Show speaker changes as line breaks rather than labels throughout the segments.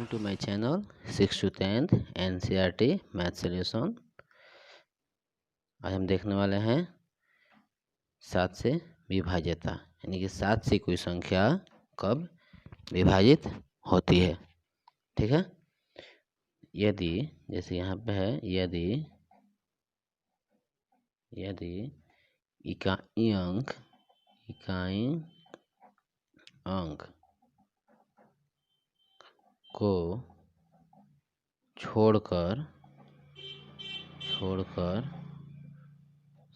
to my channel 6 to 10th NCERT math solution. आज हम देखने वाले हैं 7 से विभाज्यता, यानी कि 7 से कोई संख्या कब विभाजित होती है। ठीक है, यदि जैसे यहाँ पे है, यदि इकाई अंक को छोड़कर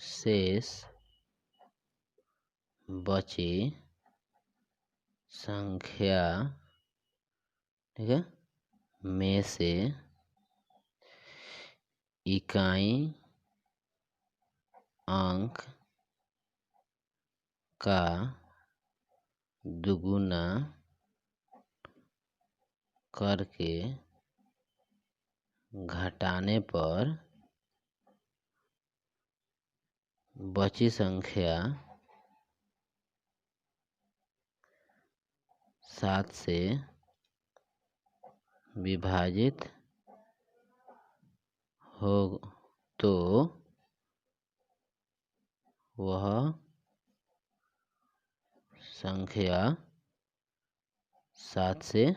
शेष बची संख्या, ठीक है, में से इकाई अंक का दुगुना करके घटाने पर बची संख्या 7 से विभाजित हो तो वह संख्या 7 से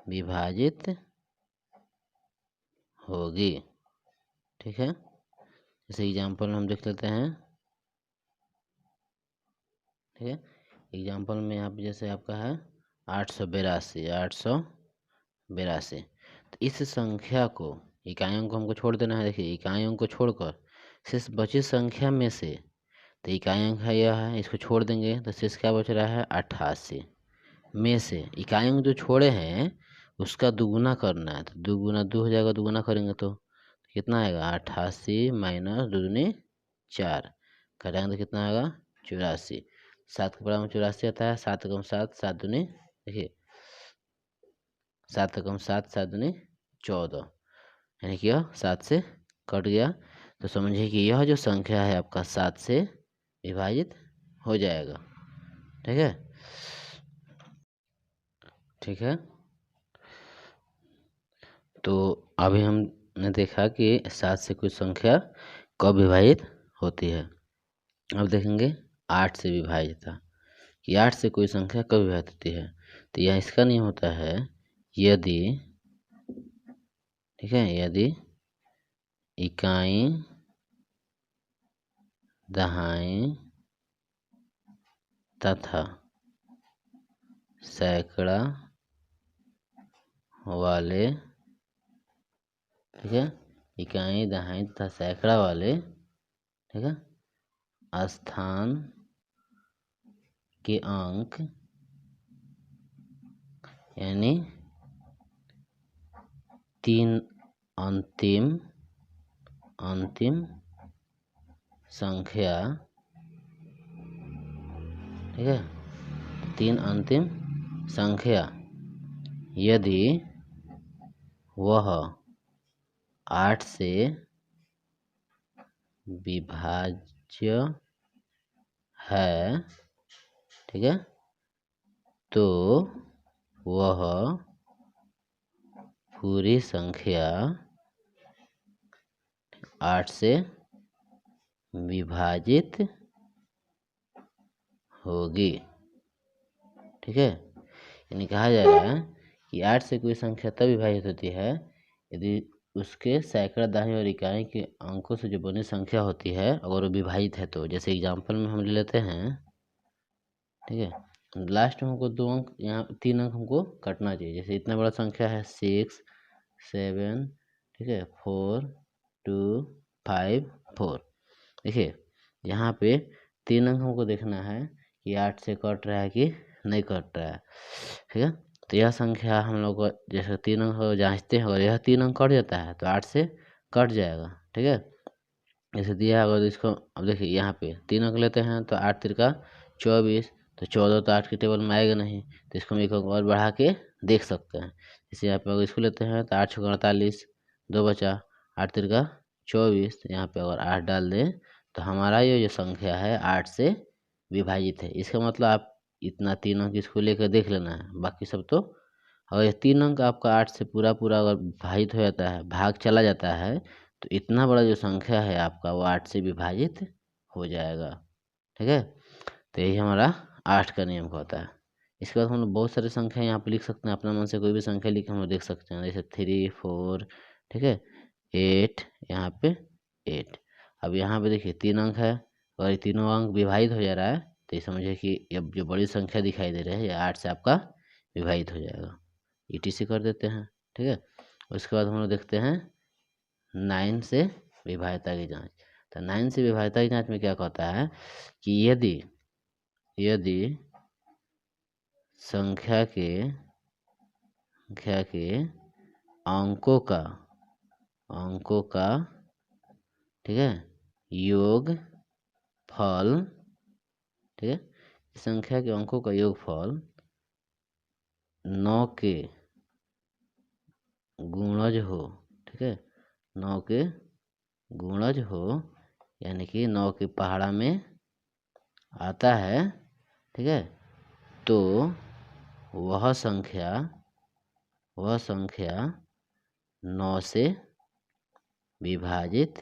विभाजित होगी। ठीक है, जैसे एग्जाम्पल हम देख लेते हैं। ठीक है, एग्जाम्पल में यहाँ पे जैसे आपका है 882। तो इस संख्या को, इकाइयों को हमको छोड़ देना है। देखिए, इकाइयों को छोड़कर शेष बची संख्या में से, तो इकाइयों का यह है, इसको छोड़ देंगे तो शेष क्या बच रहा है 88 में से इकाइयों जो छोड़े हैं उसका दुगुना करना है। तो दुगुना 2 हो जाएगा, दुगुना करेंगे तो कितना आएगा 88 माइनस 2 दूनी 4, करेंगे तो कितना आएगा 84। 7 के बराबर में 84 आता है। 7 कम 7, 7 दूनी, देखिए 7 कम 7, 7 दूनी 14, यानी कि यह 7 से कट गया। तो समझिए कि यह जो संख्या है आपका 7 से विभाजित हो जाएगा। ठीक है, तो अभी हमने देखा कि 7 से कुछ संख्या कब विभाजित होती है। अब देखेंगे 8 से विभाजित कि 8 से कोई संख्या कब विभाजित होती है। तो यह इसका नियम होता है, यदि, ठीक है, यदि इकाई दहाई तथा सैकड़ा वाले, ठीक है, इकाई दहाई तथा सैकड़ा वाले, ठीक है, स्थान के अंक, यानी 3 अंतिम संख्या, ठीक है, 3 अंतिम संख्या यदि वह 8 से विभाज्य है, ठीक है, तो वह पूरी संख्या 8 से विभाजित होगी। ठीक है, यानी कहा जाएगा कि 8 से कोई संख्या तब विभाजित होती है यदि उसके सैकड़ा दाहिनी और इकाई के अंकों से जो बनी संख्या होती है अगर वो विभाजित है। तो जैसे एग्जाम्पल में हम ले लेते हैं, ठीक है, लास्ट में हमको 2 अंक, यहाँ 3 अंक हमको कटना चाहिए। जैसे इतना बड़ा संख्या है 6, 7, ठीक है, 4, 2, 5, 4। देखिए यहाँ पे 3 अंक हमको देखना है कि 8 से कट रहा है कि नहीं कट रहा है। ठीक है, तो यह संख्या हम लोग को जैसे 3 अंक जांचते हैं, और यह 3 अंक कट जाता है तो 8 से कट जाएगा। ठीक है, जैसे दिया है, अगर इसको अब देखिए यहाँ पे 3 अंक लेते हैं तो 8 तिरका 24, तो 14 तो 8 के टेबल में आएगा नहीं, तो इसको हम एक अंक और बढ़ा के देख सकते हैं। जैसे यहाँ पे अगर इसको लेते हैं तो 8 छक्का 48, 2 बचा, 8 तिरका 24, तो यहाँ पे अगर 8 डाल दें तो हमारा ये जो संख्या है 8 से विभाजित है। इसका मतलब आप इतना 3 अंक इसको लेकर देख लेना है, बाकी सब तो और ये 3 अंक आपका 8 से पूरा पूरा अगर विभाजित हो जाता है, भाग चला जाता है, तो इतना बड़ा जो संख्या है आपका वो 8 से विभाजित हो जाएगा। ठीक है, तो यही हमारा 8 का नियम होता है। इसके बाद हम लोग बहुत सारी संख्या यहाँ पे लिख सकते हैं, अपना मन से कोई भी संख्या लिख हम लोग देख सकते हैं, जैसे 3 4, ठीक है, 8, यहाँ पे 8। अब यहाँ पे देखिए 3 अंक है और ये तीनों अंक विभाजित हो जा रहा है, तो ये समझिए कि अब जो बड़ी संख्या दिखाई दे रही है ये 8 से आपका विभाजित हो जाएगा। ETC कर देते हैं। ठीक है, उसके बाद हम लोग देखते हैं 9 से विभाज्यता की जांच। तो 9 से विभाज्यता की जांच में क्या कहता है कि यदि यदि संख्या के अंकों का ठीक है योग फल, ठीक है, संख्या के अंकों का योगफल 9 के गुणज हो। ठीक है, 9 के गुणज हो, यानी कि 9 के पहाड़ा में आता है। ठीक है, तो वह संख्या 9 से विभाजित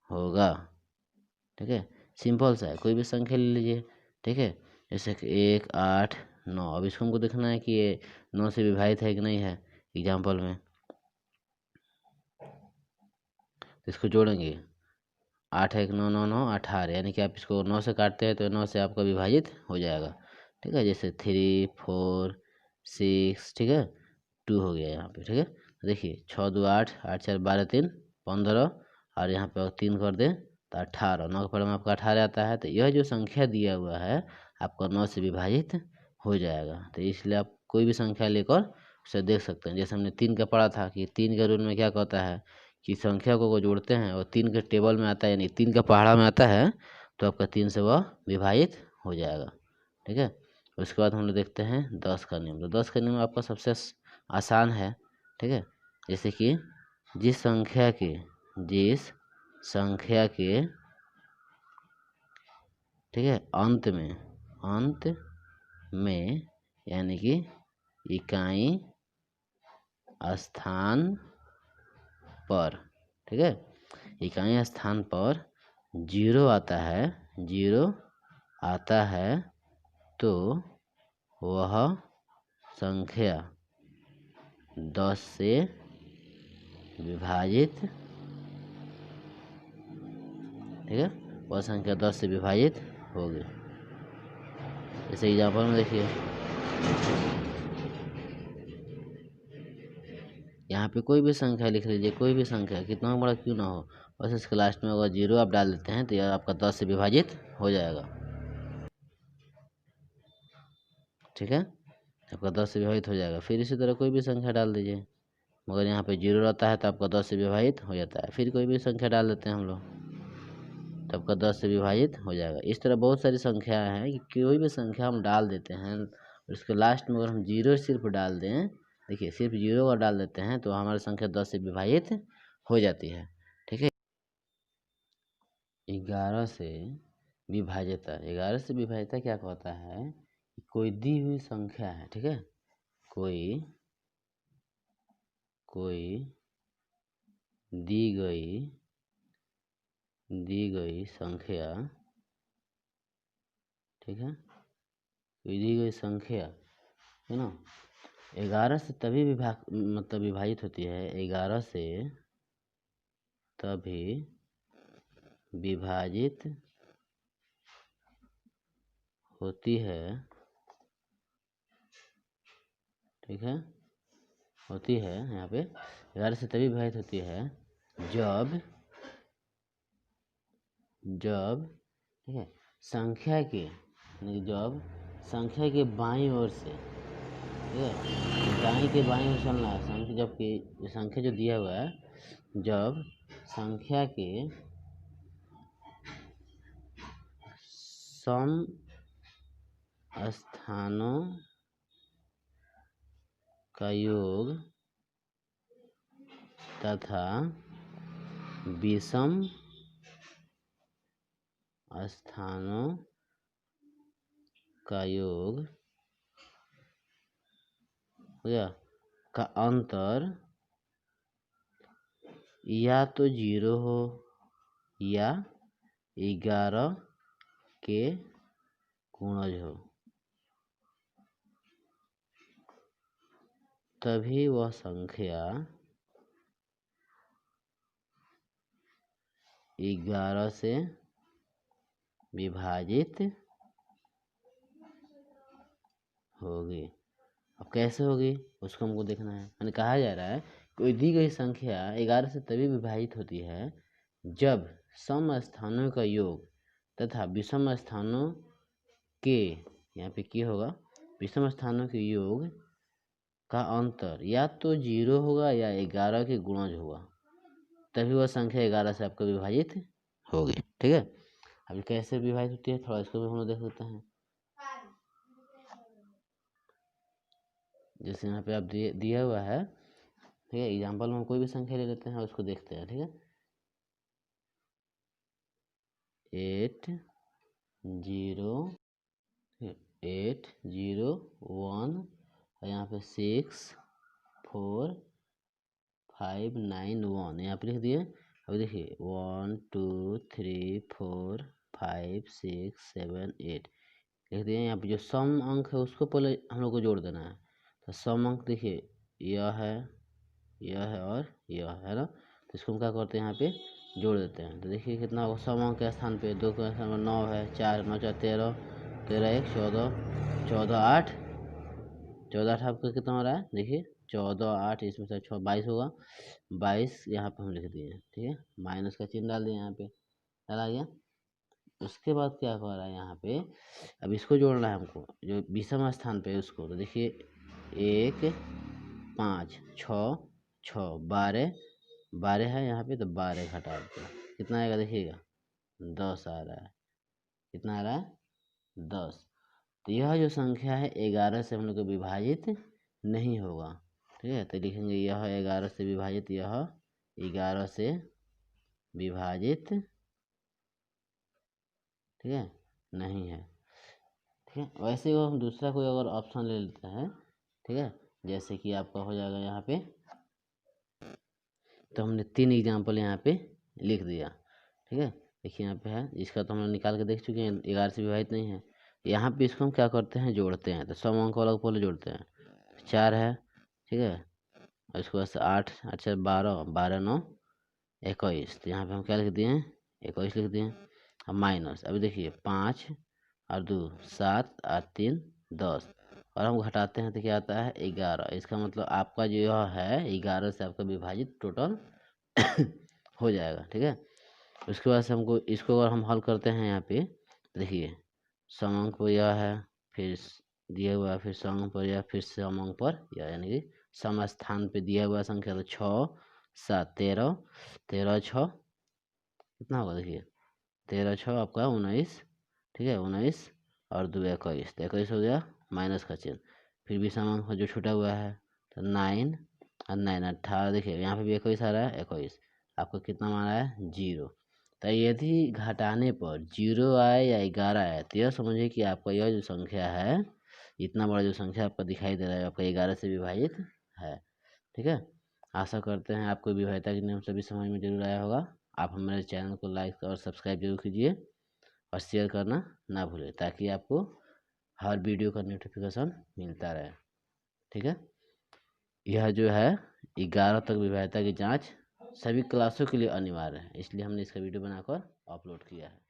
होगा। ठीक है, सिंपल सा है, कोई भी संख्या ले लीजिए। ठीक है, जैसे कि 1 8 9। अब इसको हमको देखना है कि ये 9 से विभाजित है कि नहीं है। एग्जाम्पल में तो इसको जोड़ेंगे, 8 1 9 9 9 18, यानी कि आप इसको 9 से काटते हैं तो 9 से आपका विभाजित हो जाएगा। ठीक है, जैसे 3 4 6, ठीक है, 2 हो गया यहाँ पे। ठीक है, देखिए 6 2 8 8 4 12 3 15, और यहाँ पे 3 कर दें तो 18, 9 के पढ़े में आपका 18 आता है। तो यह जो संख्या दिया हुआ है आपका 9 से विभाजित हो जाएगा। तो इसलिए आप कोई भी संख्या लेकर उसे देख सकते हैं। जैसे हमने 3 का पढ़ा था कि 3 के रूल में क्या कहता है कि संख्या को जोड़ते हैं और 3 के टेबल में आता है, यानी 3 का पहाड़ा में आता है, तो आपका 3 से वह विभाजित हो जाएगा। ठीक है, उसके बाद हम लोग देखते हैं 10 का नियम। तो 10 का नियम आपका सबसे आसान है। ठीक है, जैसे कि जिस संख्या के ठीक है अंत में यानी कि इकाई स्थान पर, ठीक है, इकाई स्थान पर 0 आता है, तो वह संख्या 10 से विभाजित, ठीक है, वह संख्या 10 से विभाजित होगी। जैसे एग्जाम्पल में देखिए, यहाँ पे कोई भी संख्या लिख लीजिए, कोई भी संख्या कितना बड़ा क्यों ना हो, बस इसके लास्ट में अगर 0 आप डाल देते हैं तो यह आपका 10 से विभाजित हो जाएगा। ठीक है, आपका 10 से विभाजित हो जाएगा। फिर इसी तरह कोई भी संख्या डाल दीजिए, मगर यहाँ पे 0 रहता है तो आपका 10 से विभाजित हो जाता है। फिर कोई भी संख्या डाल देते हैं हम लोग, तो आपका 10 से विभाजित हो जाएगा। इस तरह बहुत सारी संख्याएं हैं कि कोई भी संख्या हम डाल देते हैं और उसके लास्ट में अगर हम 0 सिर्फ डाल दें, देखिए सिर्फ 0 अगर डाल देते हैं तो हमारी संख्या 10 से विभाजित हो जाती है। ठीक है, 11 से विभाज्यता। 11 से विभाज्यता क्या कहता है कि कोई दी हुई संख्या है, ठीक है, कोई दी गई संख्या, ठीक है, कोई दी गई संख्या है ना, 11 से तभी विभाजित होती है, 11 से तभी विभाजित होती है। ठीक है, होती है यहाँ पे 11 से तभी विभाजित होती है जब ठीक है संख्या के, जब संख्या के बाईं ओर से, ठीक है, दाएं के बाईं ओर चलना है संख्या, जबकि संख्या जो दिया हुआ है, जब संख्या के सम स्थानों का योग तथा विषम स्थानों का योग हो गया, का अंतर या तो 0 हो या 11 के गुणज हो, तभी वह संख्या 11 से विभाजित होगी। अब कैसे होगी उसको हमको देखना है। मैंने कहा जा रहा है कोई दी गई संख्या 11 से तभी विभाजित होती है जब सम स्थानों का योग तथा विषम स्थानों के, यहाँ पे क्या होगा, विषम स्थानों के योग का अंतर या तो 0 होगा या 11 के गुणज होगा, तभी वह संख्या 11 से आपको विभाजित होगी। ठीक है, अभी कैसे विभाजित होती है थोड़ा इसको भी हम लोग देख लेते हैं। जैसे यहाँ पे आप दिया हुआ है, ठीक है, एग्जाम्पल में कोई भी संख्या ले लेते हैं और उसको देखते हैं। ठीक है, 8 0 8 0 1 और यहाँ पे 6 4 5 9 1 यहाँ पे लिख दिए। अब देखिए 1 2 3 4 5 6 7 8 लिख दिए। यहाँ पे जो सम अंक है उसको पहले हम लोग को जोड़ देना है। तो सम अंक देखिए यह है और यह है ना, तो इसको हम क्या करते हैं यहाँ पे जोड़ देते हैं। तो देखिए कितना होगा, सम अंक के स्थान पे 2 के स्थान पर 9 है, 4 9 4 13 13 1 14 14 8 14 8 आपका कितना हो रहा है, देखिए 14 8 इसमें से 6 22 होगा, 22 यहाँ पे हम लिख दिए। ठीक है, माइनस का चिन्ह डाल दिए, यहाँ पे डाला गया। उसके बाद क्या कर रहा है यहाँ पे, अब इसको जोड़ना है हमको जो विषम स्थान पे उसको। तो देखिए 1 5 6 6 12 12 है यहाँ पे, तो 12 घटा दो कितना आएगा देखिएगा 10 आ रहा है। कितना आ रहा है 10। तो यह जो संख्या है 11 से हम लोग को विभाजित नहीं होगा। ठीक है, तो लिखेंगे यह 11 से विभाजित, यह 11 से विभाजित, ठीक है, नहीं है। ठीक है, वैसे ही हम दूसरा कोई अगर ऑप्शन ले लेते हैं, ठीक है, जैसे कि आपका हो जाएगा यहाँ पे, तो हमने 3 एग्जाम्पल यहाँ पे लिख दिया। ठीक है, देखिए यहाँ पे है, इसका तो हम लोग निकाल के देख चुके हैं 11 से विभाजित नहीं है। यहाँ पे इसको हम क्या करते हैं, जोड़ते हैं। तो सम अंक वाला पहले जोड़ते हैं, 4 है, ठीक है, और इसके बाद से 8 अच्छा 12 12 9 21, तो यहाँ पे हम क्या लिख दिए 21 लिख दिए। अब माइनस, अभी देखिए 5 और 2 7 और 3 10, और हम घटाते हैं तो क्या आता है 11। इसका मतलब आपका जो यह है 11 से आपका विभाजित टोटल हो जाएगा। ठीक है, उसके बाद से हमको इसको अगर हम हल करते हैं यहाँ पे, देखिए समांक पर यह है, फिर दिया हुआ है, फिर समांक पर यह, फिर समांक पर यह, यानी कि सम स्थान पे दिया हुआ संख्या। तो 6 7 13 13 6 कितना होगा देखिए 13 6 आपका 19। ठीक है, 19 और 2 21, तो 21 हो गया, माइनस का चिन्ह। फिर भी समांक जो छूटा हुआ है, तो 9 और 9 18, देखिए यहाँ पे भी 21 आ रहा है, 21 आपको कितना माना है 0। तो यदि घटाने पर 0 आए या 11 आए, तो यह समझिए कि आपका यह जो संख्या है, इतना बड़ा जो संख्या आपका दिखाई दे रहा है, आपका 11 से विभाजित है। ठीक है, आशा करते हैं आपको विभाज्यता के नियम सभी समझ में जरूर आया होगा। आप हमारे चैनल को लाइक और सब्सक्राइब जरूर कीजिए और शेयर करना ना भूलें, ताकि आपको हर वीडियो का नोटिफिकेशन मिलता रहे। ठीक है, यह जो है 11 तक विभाज्यता की जांच सभी क्लासों के लिए अनिवार्य है, इसलिए हमने इसका वीडियो बनाकर अपलोड किया है।